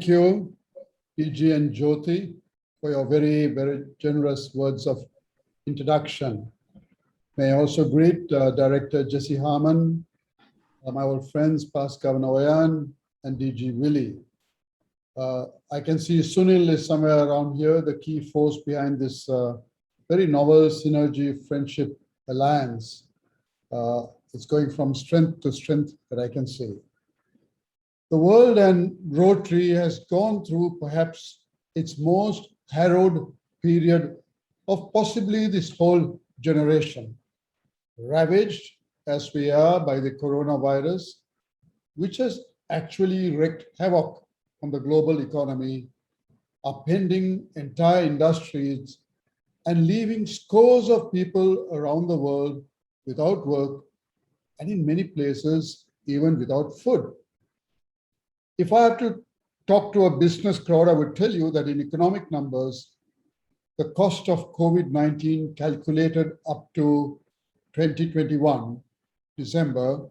Thank you, PG and Jyoti, for your very, very generous words of introduction. May I also greet Director Jesse Harmon, my old friends Pascal Navayan and DG Willie. I can see Sunil is somewhere around here, the key force behind this very novel synergy friendship alliance. It's going from strength to strength that I can see. The world and Rotary has gone through perhaps its most harrowed period of possibly this whole generation, ravaged as we are by the coronavirus, which has actually wreaked havoc on the global economy, upending entire industries and leaving scores of people around the world without work and in many places even without food. If I have to talk to a business crowd, I would tell you that in economic numbers, the cost of COVID-19 calculated up to 2021, December,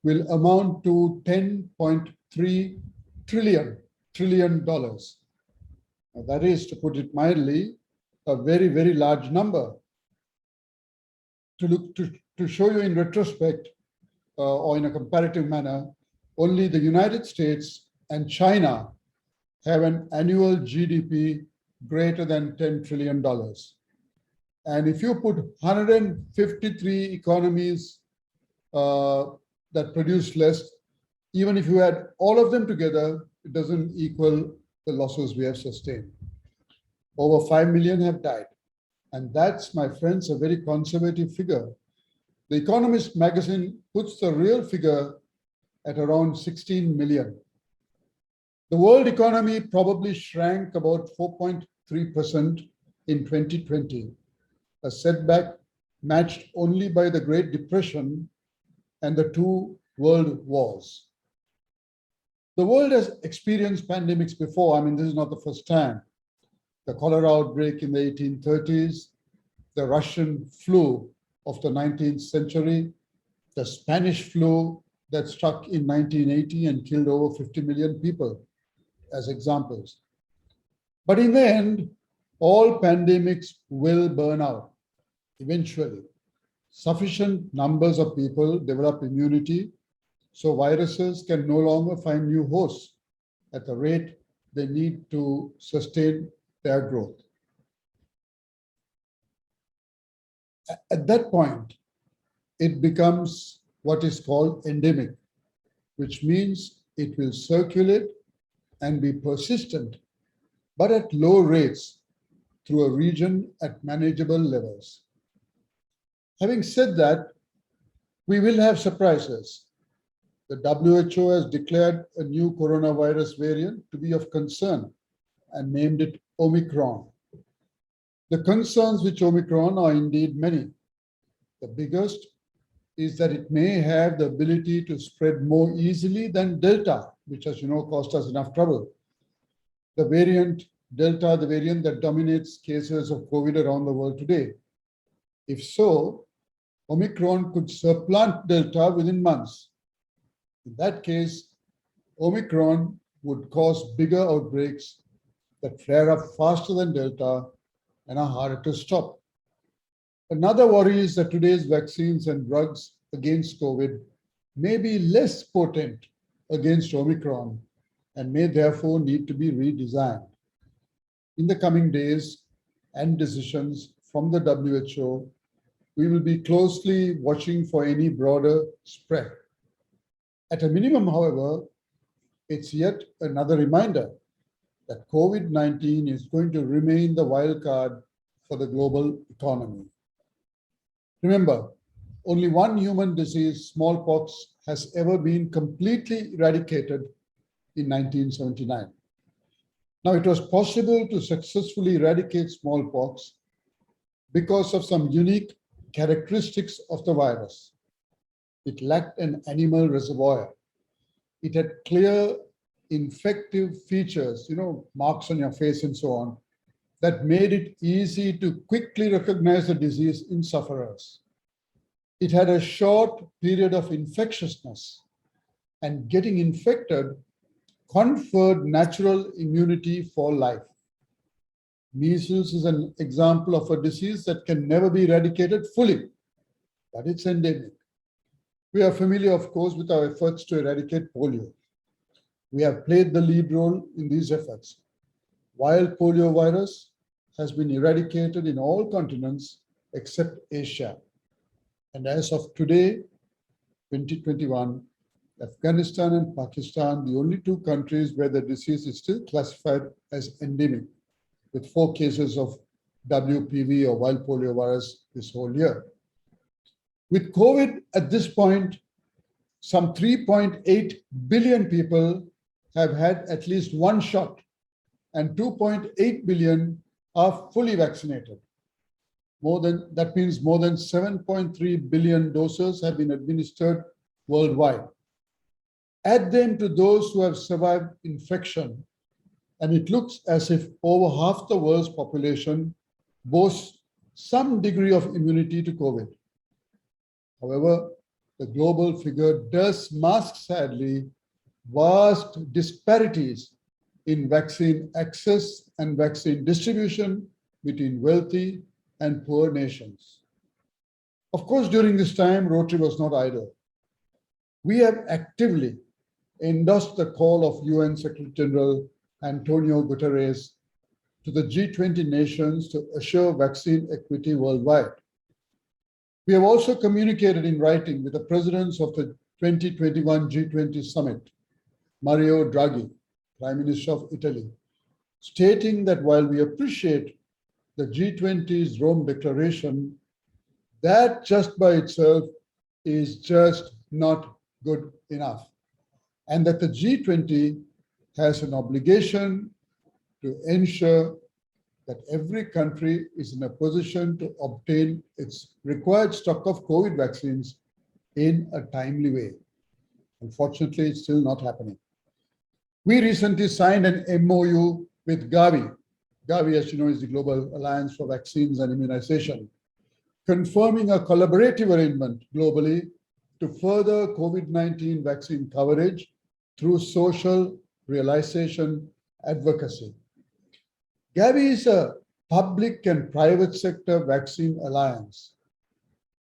will amount to $10.3 trillion. Now, that is, to put it mildly, a very, very large number. To show you in retrospect or in a comparative manner, only the United States and China have an annual GDP greater than $10 trillion. And if you put 153 economies that produce less, even if you add all of them together, it doesn't equal the losses we have sustained. Over 5 million have died. And that's, my friends, a very conservative figure. The Economist magazine puts the real figure at around 16 million. The world economy probably shrank about 4.3% in 2020, a setback matched only by the Great Depression and the two world wars. The world has experienced pandemics before. I mean, this is not the first time. The cholera outbreak in the 1830s, the Russian flu of the 19th century, the Spanish flu that struck in 1980 and killed over 50 million people as examples. But in the end, all pandemics will burn out eventually. Sufficient numbers of people develop immunity so viruses can no longer find new hosts at the rate they need to sustain their growth. At that point, it becomes what is called endemic, which means it will circulate and be persistent, but at low rates through a region at manageable levels. Having said that, we will have surprises. The WHO has declared a new coronavirus variant to be of concern and named it Omicron. The concerns with Omicron are indeed many. The biggest is that it may have the ability to spread more easily than Delta, which, as you know, caused us enough trouble. The variant Delta, the variant that dominates cases of COVID around the world today. If so, Omicron could supplant Delta within months. In that case, Omicron would cause bigger outbreaks that flare up faster than Delta and are harder to stop. Another worry is that today's vaccines and drugs against COVID may be less potent against Omicron and may therefore need to be redesigned. In the coming days and decisions from the WHO, we will be closely watching for any broader spread. At a minimum, however, it's yet another reminder that COVID-19 is going to remain the wild card for the global economy. Remember, only one human disease, smallpox, has ever been completely eradicated in 1979. Now, it was possible to successfully eradicate smallpox because of some unique characteristics of the virus. It lacked an animal reservoir. It had clear infective features, marks on your face and so on, that made it easy to quickly recognize the disease in sufferers. It had a short period of infectiousness, and getting infected conferred natural immunity for life. Measles is an example of a disease that can never be eradicated fully, but it's endemic. We are familiar, of course, with our efforts to eradicate polio. We have played the lead role in these efforts. Wild polio virus has been eradicated in all continents except Asia. And as of today, 2021, Afghanistan and Pakistan, the only two countries where the disease is still classified as endemic, with 4 cases of WPV or wild polio virus this whole year. With COVID at this point, some 3.8 billion people have had at least one shot, and 2.8 billion are fully vaccinated. That means more than 7.3 billion doses have been administered worldwide. Add them to those who have survived infection, and it looks as if over half the world's population boasts some degree of immunity to COVID. However, the global figure does mask, sadly, vast disparities in vaccine access and vaccine distribution between wealthy and poor nations. Of course, during this time, Rotary was not idle. We have actively endorsed the call of UN Secretary General Antonio Guterres to the G20 nations to assure vaccine equity worldwide. We have also communicated in writing with the presidents of the 2021 G20 summit, Mario Draghi, Prime Minister of Italy, stating that while we appreciate the G20's Rome Declaration, that just by itself is just not good enough, and that the G20 has an obligation to ensure that every country is in a position to obtain its required stock of COVID vaccines in a timely way. Unfortunately, it's still not happening. We recently signed an MOU with Gavi. Gavi, as you know, is the Global Alliance for Vaccines and Immunization, confirming a collaborative arrangement globally to further COVID-19 vaccine coverage through social realization advocacy. Gavi is a public and private sector vaccine alliance,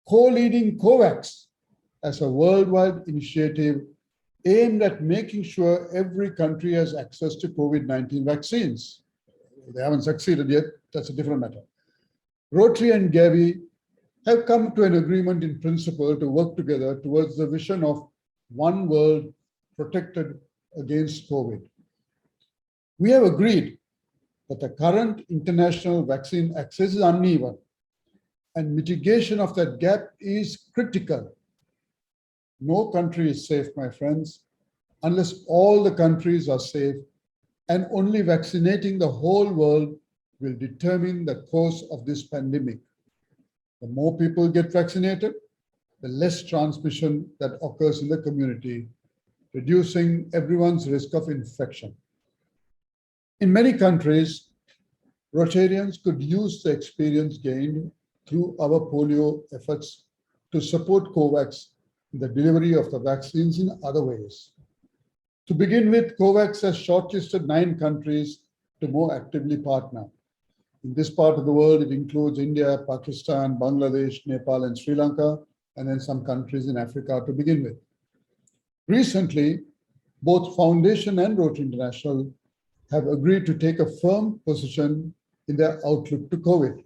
co-leading COVAX as a worldwide initiative aimed at making sure every country has access to COVID-19 vaccines. They haven't succeeded yet, that's a different matter. Rotary and Gavi have come to an agreement in principle to work together towards the vision of one world protected against COVID. We have agreed that the current international vaccine access is uneven, and mitigation of that gap is critical. No country is safe, my friends, unless all the countries are safe, and only vaccinating the whole world will determine the course of this pandemic. The more people get vaccinated, the less transmission that occurs in the community, reducing everyone's risk of infection. In many countries, Rotarians could use the experience gained through our polio efforts to support COVAX in the delivery of the vaccines in other ways. To begin with, COVAX has shortlisted 9 countries to more actively partner. In this part of the world, it includes India, Pakistan, Bangladesh, Nepal, and Sri Lanka, and then some countries in Africa to begin with. Recently, both Foundation and Rotary International have agreed to take a firm position in their outlook to COVID.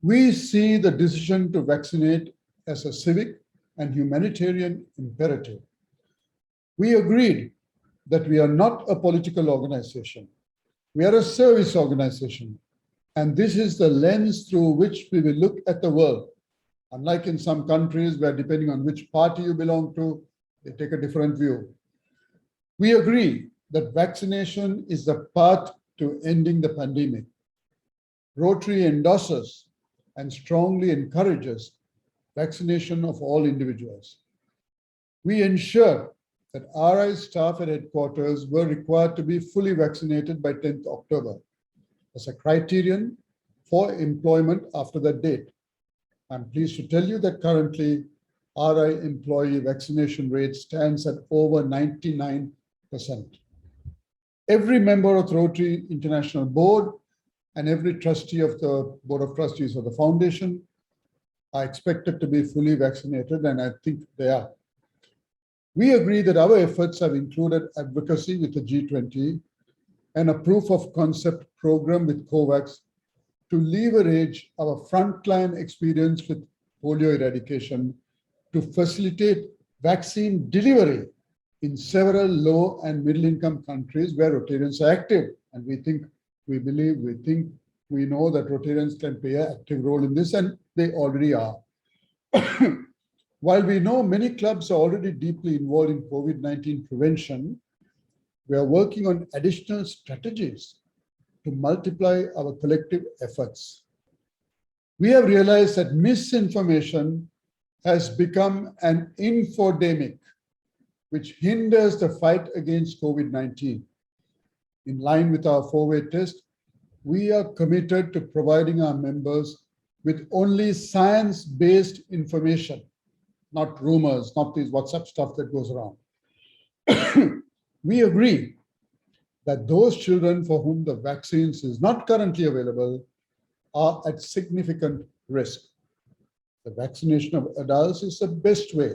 We see the decision to vaccinate as a civic and humanitarian imperative. We agreed that we are not a political organization. We are a service organization, and this is the lens through which we will look at the world. Unlike in some countries where, depending on which party you belong to, they take a different view. We agree that vaccination is the path to ending the pandemic. Rotary endorses and strongly encourages vaccination of all individuals. We ensure that RI staff at headquarters were required to be fully vaccinated by 10th October as a criterion for employment after that date. I'm pleased to tell you that currently RI employee vaccination rate stands at over 99%. Every member of the Rotary International Board and every trustee of the Board of Trustees of the Foundation are expected to be fully vaccinated, and I think they are. We agree that our efforts have included advocacy with the G20 and a proof of concept program with COVAX to leverage our frontline experience with polio eradication to facilitate vaccine delivery in several low and middle income countries where Rotarians are active. And we know that Rotarians can play an active role in this, and they already are. While we know many clubs are already deeply involved in COVID-19 prevention, we are working on additional strategies to multiply our collective efforts. We have realized that misinformation has become an infodemic, which hinders the fight against COVID-19. In line with our four-way test, we are committed to providing our members with only science-based information, not rumors, not these WhatsApp stuff that goes around. We agree that those children for whom the vaccines is not currently available are at significant risk. The vaccination of adults is the best way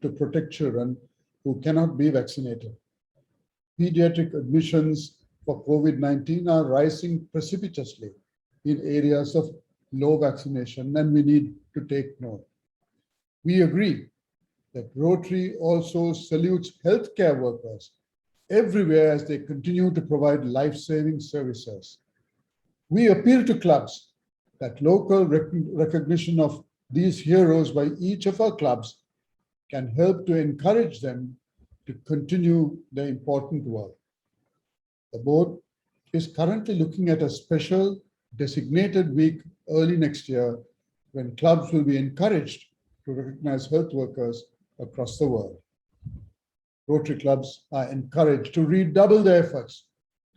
to protect children who cannot be vaccinated. Pediatric admissions for COVID-19 are rising precipitously in areas of low vaccination, and we need to take note. We agree that Rotary also salutes healthcare workers everywhere as they continue to provide life-saving services. We appeal to clubs that local recognition of these heroes by each of our clubs can help to encourage them to continue their important work. The board is currently looking at a special designated week early next year when clubs will be encouraged to recognize health workers across the world. Rotary clubs are encouraged to redouble their efforts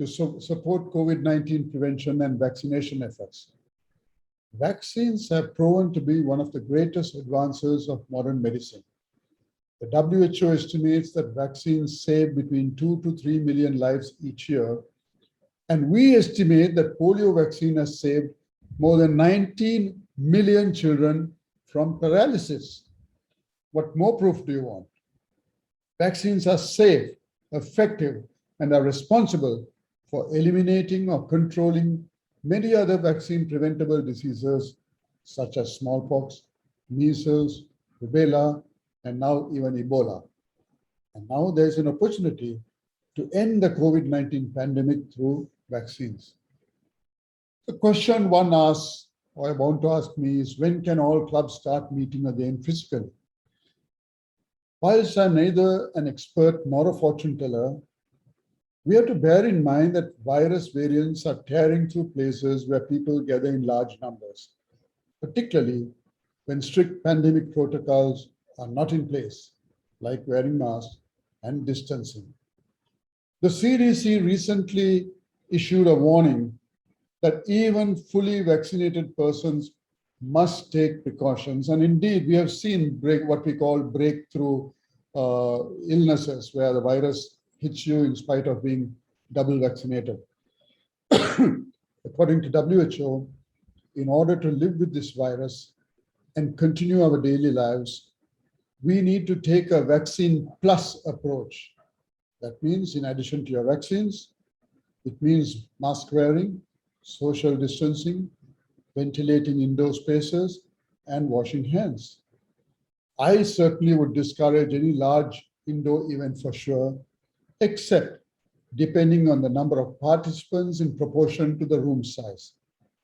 to support COVID-19 prevention and vaccination efforts. Vaccines have proven to be one of the greatest advances of modern medicine. The WHO estimates that vaccines save between 2 to 3 million lives each year, and we estimate that polio vaccine has saved more than 19 million children from paralysis. What more proof do you want? Vaccines are safe, effective, and are responsible for eliminating or controlling many other vaccine-preventable diseases such as smallpox, measles, rubella, and now even Ebola. And now there's an opportunity to end the COVID-19 pandemic through vaccines. The question one asks, or I want to ask me, is when can all clubs start meeting again physically? Whilst I'm neither an expert nor a fortune teller, we have to bear in mind that virus variants are tearing through places where people gather in large numbers, particularly when strict pandemic protocols are not in place, like wearing masks and distancing. The CDC recently issued a warning that even fully vaccinated persons must take precautions. And indeed, we have seen what we call breakthrough illnesses, where the virus hits you in spite of being double vaccinated. According to WHO, in order to live with this virus and continue our daily lives, we need to take a vaccine plus approach. That means, in addition to your vaccines, it means mask wearing, social distancing, ventilating indoor spaces, and washing hands. I certainly would discourage any large indoor event for sure, except depending on the number of participants in proportion to the room size.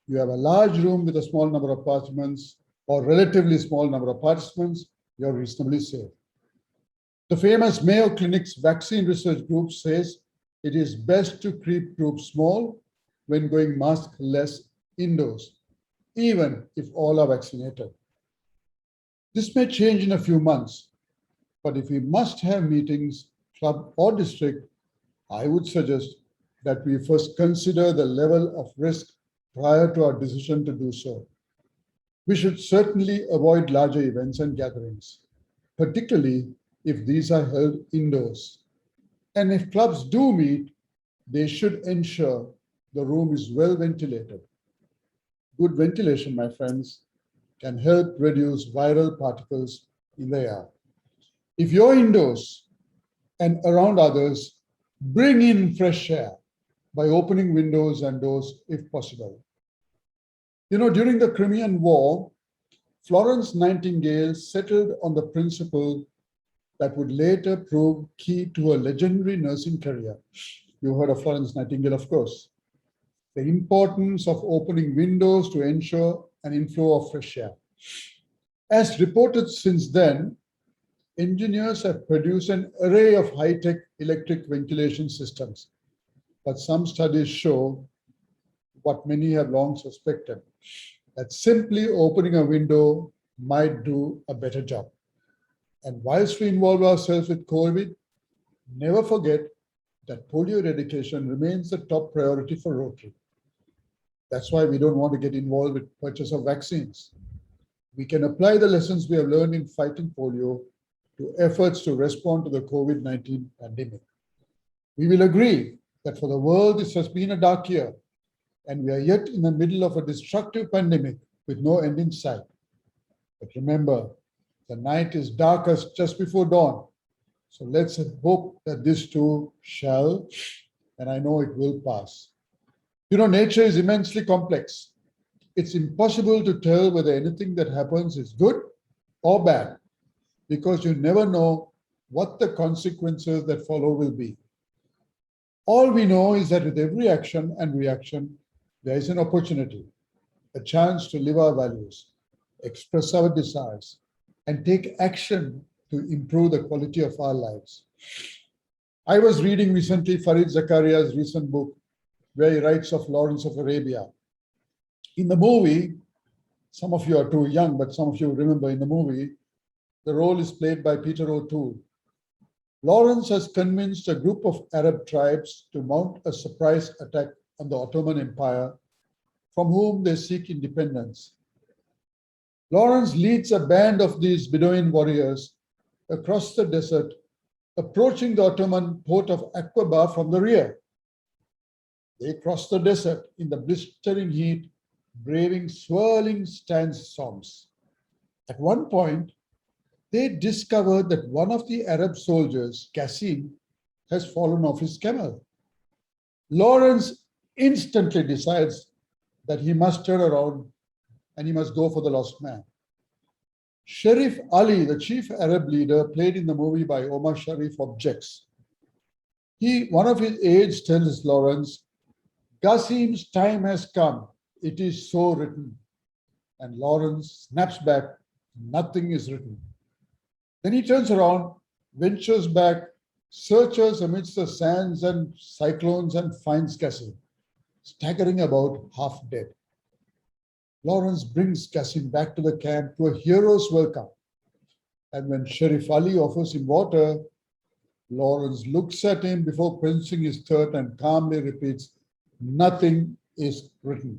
You have a large room with a small number of participants or relatively small number of participants, you're reasonably safe. The famous Mayo Clinic's vaccine research group says it is best to keep groups small when going maskless indoors, even if all are vaccinated. This may change in a few months, but if we must have meetings, club or district, I would suggest that we first consider the level of risk prior to our decision to do so. We should certainly avoid larger events and gatherings, particularly if these are held indoors. And if clubs do meet, They should ensure the room is well ventilated. Good ventilation, my friends, can help reduce viral particles in the air. If you're indoors and around others, bring in fresh air by opening windows and doors if possible. During the Crimean War, Florence Nightingale settled on the principle that would later prove key to a legendary nursing career. You heard of Florence Nightingale, of course. The importance of opening windows to ensure an inflow of fresh air. As reported since then, engineers have produced an array of high-tech electric ventilation systems, but some studies show what many have long suspected, that simply opening a window might do a better job. And whilst we involve ourselves with COVID, never forget that polio eradication remains the top priority for Rotary. That's why we don't want to get involved with purchase of vaccines. We can apply the lessons we have learned in fighting polio to efforts to respond to the COVID-19 pandemic. We will agree that for the world, this has been a dark year, and we are yet in the middle of a destructive pandemic with no end in sight. But remember, the night is darkest just before dawn. So let's hope that this too shall, and I know it will pass. Nature is immensely complex. It's impossible to tell whether anything that happens is good or bad, because you never know what the consequences that follow will be. All we know is that with every action and reaction, there is an opportunity, a chance to live our values, express our desires, and take action to improve the quality of our lives. I was reading recently Farid Zakaria's recent book, where he writes of Lawrence of Arabia. In the movie, some of you are too young, but some of you remember in the movie, the role is played by Peter O'Toole. Lawrence has convinced a group of Arab tribes to mount a surprise attack on the Ottoman Empire, from whom they seek independence. Lawrence leads a band of these Bedouin warriors across the desert, approaching the Ottoman port of Aqaba from the rear. They cross the desert in the blistering heat, braving swirling sandstorms. At one point, they discovered that one of the Arab soldiers, Qasim, has fallen off his camel. Lawrence instantly decides that he must turn around and he must go for the lost man. Sharif Ali, the chief Arab leader, played in the movie by Omar Sharif, objects. One of his aides tells Lawrence, Qasim's time has come. It is so written. And Lawrence snaps back, nothing is written. Then he turns around, ventures back, searches amidst the sands and cyclones and finds Qasim, staggering about half dead. Lawrence brings Qasim back to the camp to a hero's welcome. And when Sharif Ali offers him water, Lawrence looks at him before quenching his thirst and calmly repeats, nothing is written.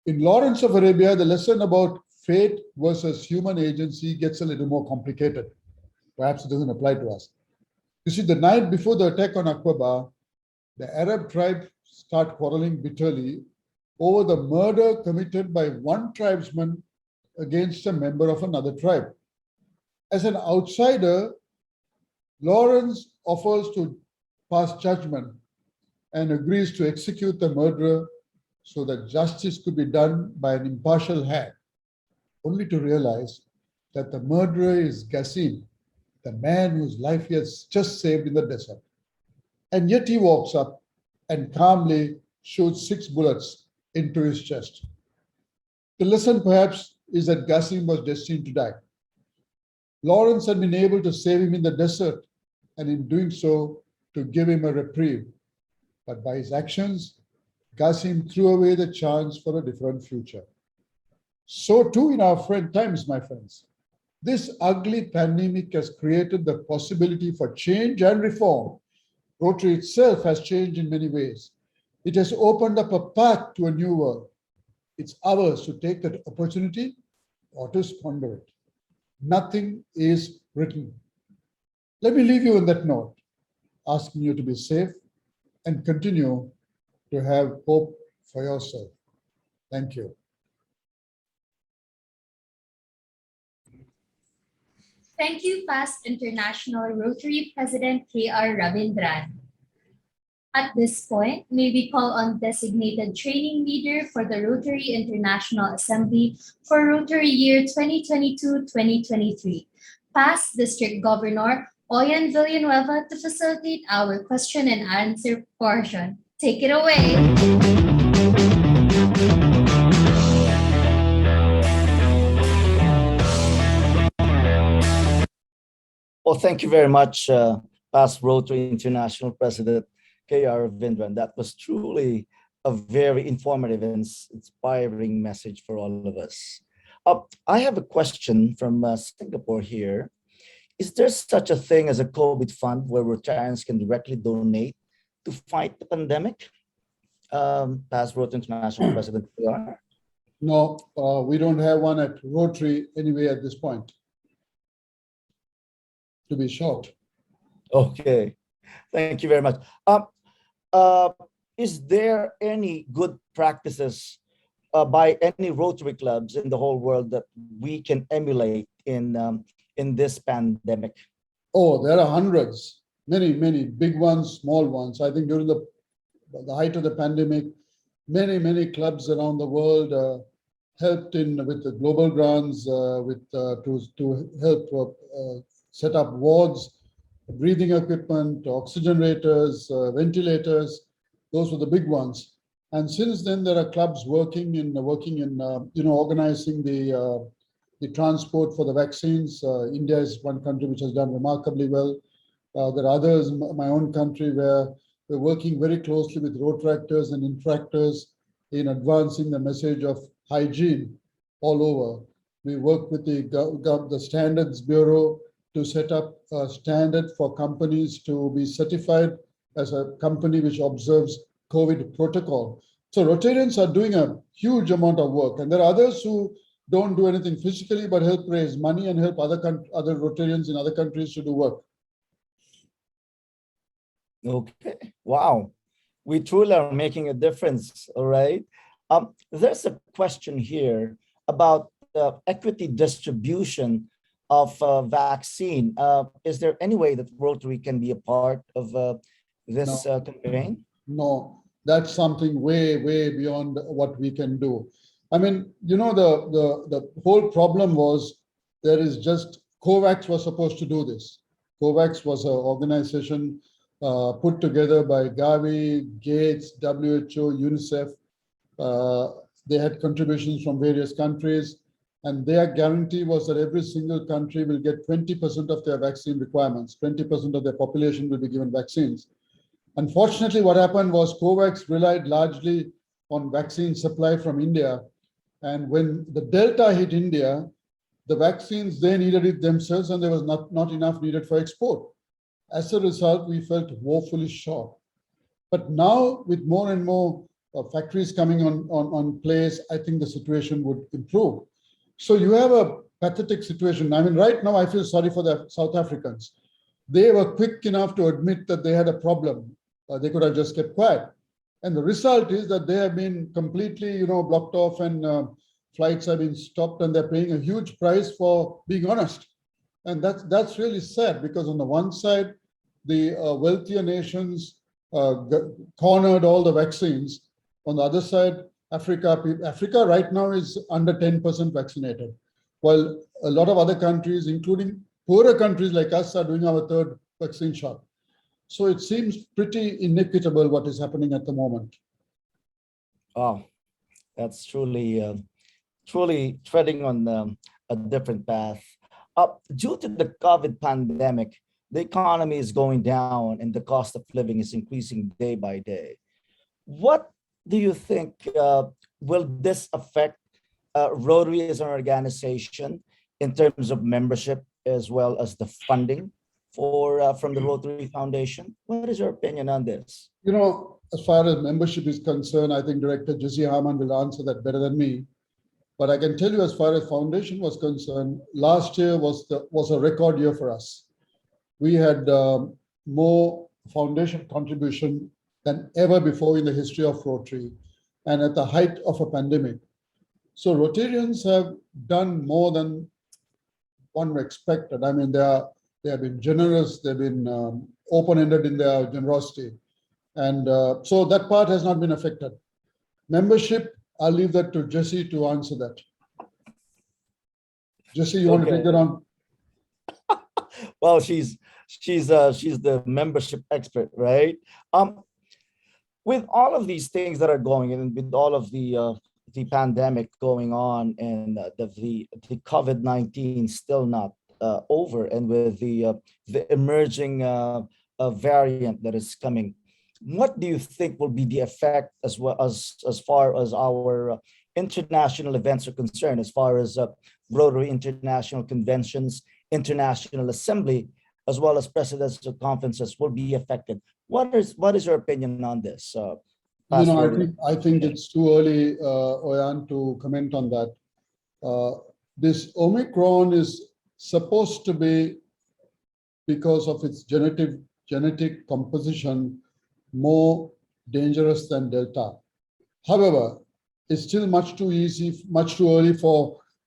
In Lawrence of Arabia, the lesson about fate versus human agency gets a little more complicated. Perhaps it doesn't apply to us. You see, the night before the attack on Aqaba, the Arab tribe start quarreling bitterly over the murder committed by one tribesman against a member of another tribe. As an outsider, Lawrence offers to pass judgment and agrees to execute the murderer so that justice could be done by an impartial hand, only to realize that the murderer is Qasim, the man whose life he has just saved in the desert. And yet he walks up and calmly shoots 6 bullets into his chest. The lesson perhaps is that Qasim was destined to die. Lawrence had been able to save him in the desert, and in doing so, to give him a reprieve. But by his actions, Qasim threw away the chance for a different future. So too in our times, my friends. This ugly pandemic has created the possibility for change and reform. Rotary itself has changed in many ways. It has opened up a path to a new world. It's ours to take that opportunity or to squander it. Nothing is written. Let me leave you on that note, asking you to be safe, and continue to have hope for yourself. Thank you. Thank you, past International Rotary President K.R. Ravindran. At this point, may we call on designated training leader for the Rotary International Assembly for Rotary Year 2022-2023, past District Governor Oyan Villanueva, to facilitate our question and answer portion. Take it away. Well, thank you very much, past Rotary International President K.R. Ravindran. That was truly a very informative and inspiring message for all of us. I have a question from Singapore here. Is there such a thing as a COVID fund where Rotarians can directly donate to fight the pandemic? Past Rotary International President K.R. No, we don't have one at Rotary anyway at this point, to be short. Okay, thank you very much. Is there any good practices by any Rotary clubs in the whole world that we can emulate in this pandemic? Oh, there are hundreds, many big ones, small ones. I think during the height of the pandemic, many clubs around the world helped with the global grants, to help set up wards, breathing equipment, oxygenators, ventilators. Those were the big ones. And since then, there are clubs working in organizing the transport for the vaccines. India is one country which has done remarkably well. There are others, my own country, where we're working very closely with Rotaractors and Interactors in advancing the message of hygiene all over. We work with the Standards Bureau to set up a standard for companies to be certified as a company which observes COVID protocol. So Rotarians are doing a huge amount of work, and there are others who don't do anything physically but help raise money and help other Rotarians in other countries to do work. Okay, wow. We truly are making a difference, all right? There's a question here about equity distribution of vaccine. Is there any way that Rotary can be a part of this campaign? No, that's something way beyond what we can do. I mean, the whole problem was there is just COVAX was supposed to do this. COVAX was an organization put together by Gavi, Gates, WHO, UNICEF. They had contributions from various countries, and their guarantee was that every single country will get 20% of their vaccine requirements, 20% of their population will be given vaccines. Unfortunately, what happened was COVAX relied largely on vaccine supply from India. And when the Delta hit India, the vaccines, they needed it themselves, and there was not enough needed for export. As a result, we felt woefully short. But now, with more and more factories coming on place, I think the situation would improve. So you have a pathetic situation. I mean, right now, I feel sorry for the South Africans. They were quick enough to admit that they had a problem. They could have just kept quiet. And the result is that they have been completely, blocked off, and flights have been stopped, and they're paying a huge price for being honest. And that's really sad, because on the one side, the wealthier nations cornered all the vaccines. On the other side, Africa right now is under 10% vaccinated, while a lot of other countries, including poorer countries like us, are doing our third vaccine shot. So it seems pretty inequitable what is happening at the moment. Oh, that's truly treading on a different path. Due to the COVID pandemic, the economy is going down and the cost of living is increasing day by day. What do you think will this affect Rotary as an organization in terms of membership as well as the funding from the Rotary Foundation? What is your opinion on this? As far as membership is concerned, I think Director Jesse Harman will answer that better than me. But I can tell you, as far as foundation was concerned, last year was a record year for us. We had more foundation contribution than ever before in the history of Rotary and at the height of a pandemic. So Rotarians have done more than one expected. I mean, they have been generous, they've been open-ended in their generosity. And so that part has not been affected. Membership, I'll leave that to Jesse to answer that. Jesse, you want to take that on? Well, she's the membership expert, right? With all of these things that are going and with all of the pandemic going on and the COVID-19 still not over, and with the emerging variant that is coming, what do you think will be the effect as well as far as our international events are concerned, as far as Rotary international conventions, international assembly, as well as presidential conferences will be affected? What is your opinion on this? I think it's too early, Oyan, to comment on that. This Omicron is supposed to be, because of its genetic composition, more dangerous than Delta. However, it's still much too early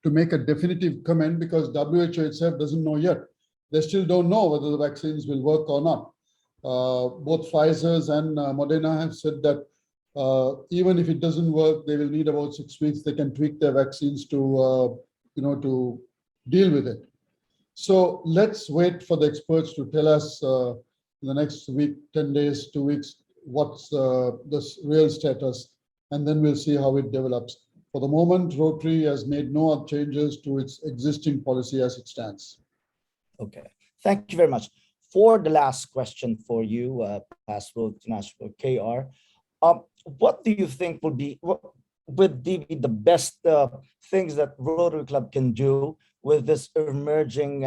to make a definitive comment, because WHO itself doesn't know yet. They still don't know whether the vaccines will work or not. Both Pfizer's and Moderna have said that even if it doesn't work, they will need about 6 weeks. They can tweak their vaccines to deal with it. So let's wait for the experts to tell us in the next week, 10 days, 2 weeks, what's the real status, and then we'll see how it develops. For the moment, Rotary has made no changes to its existing policy as it stands. Okay, thank you very much. For the last question for you, Past World International KR, what do you think would be the best things that Rotary Club can do with this emerging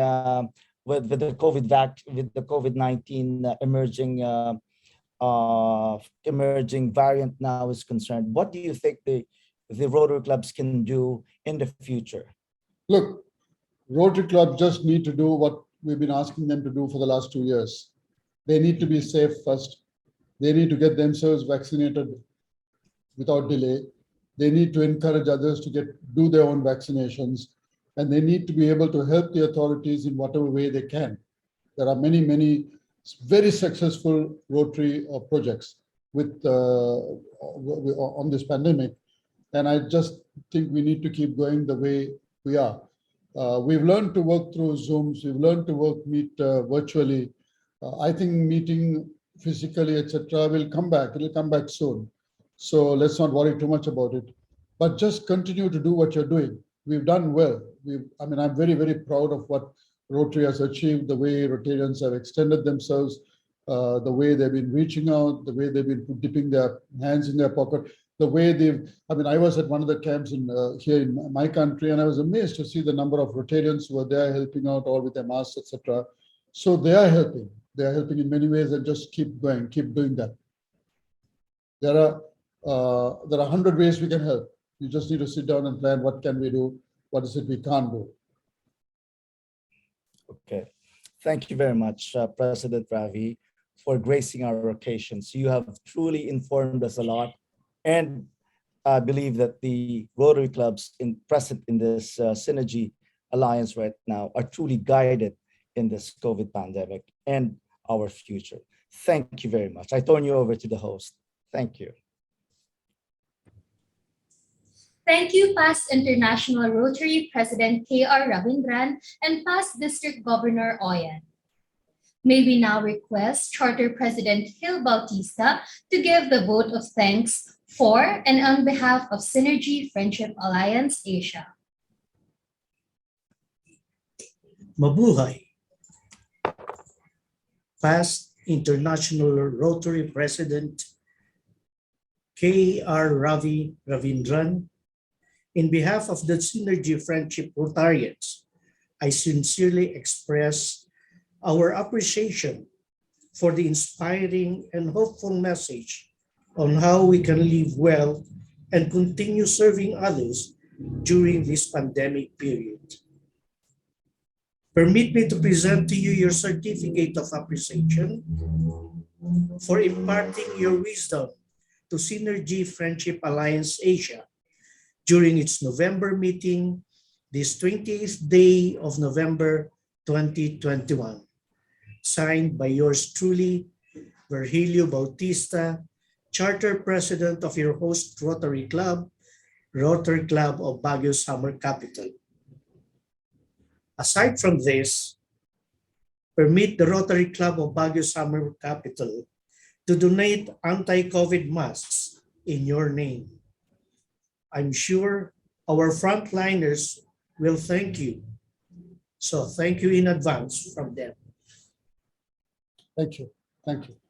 with the COVID-19 emerging variant now is concerned? What do you think the Rotary clubs can do in the future? Look, Rotary clubs just need to do what we've been asking them to do for the last 2 years. They need to be safe first. They need to get themselves vaccinated without delay. They need to encourage others to do their own vaccinations, and they need to be able to help the authorities in whatever way they can. There are many, many very successful Rotary projects on this pandemic, and I just think we need to keep going the way we are. We've learned to work through Zooms. We've learned to meet virtually. I think meeting physically, etc., will come back. It'll come back soon. So let's not worry too much about it. But just continue to do what you're doing. We've done well. I'm very, very proud of what Rotary has achieved, the way Rotarians have extended themselves, the way they've been reaching out, the way they've been dipping their hands in their pocket, the way I was at one of the camps here in my country, and I was amazed to see the number of Rotarians who are there helping out, all with their masks, etc. So they are helping. They are helping in many ways, and just keep going, keep doing that. There are 100 ways we can help. You just need to sit down and plan, what can we do? What is it we can't do? Okay. Thank you very much, President Ravi, for gracing our occasions. You have truly informed us a lot. And I believe that the Rotary clubs present in this Synergy Alliance right now are truly guided in this COVID pandemic and our future. Thank you very much. I turn you over to the host. Thank you. Thank you, past International Rotary President K.R. Ravindran and past District Governor Oyan. May we now request Charter President Phil Bautista to give the vote of thanks for and on behalf of Synergy Friendship Alliance Asia. Mabuhay. Past International Rotary President K.R. Ravindran, in behalf of the Synergy Friendship Rotarians, I sincerely express our appreciation for the inspiring and hopeful message on how we can live well and continue serving others during this pandemic period. Permit me to present to you your certificate of appreciation for imparting your wisdom to Synergy Friendship Alliance Asia during its November meeting, this 20th day of November 2021. Signed by yours truly, Virgilio Bautista, Charter President of your host Rotary Club, Rotary Club of Baguio Summer Capital. Aside from this, permit the Rotary Club of Baguio Summer Capital to donate anti-COVID masks in your name. I'm sure our frontliners will thank you. So thank you in advance from them. Thank you. Thank you.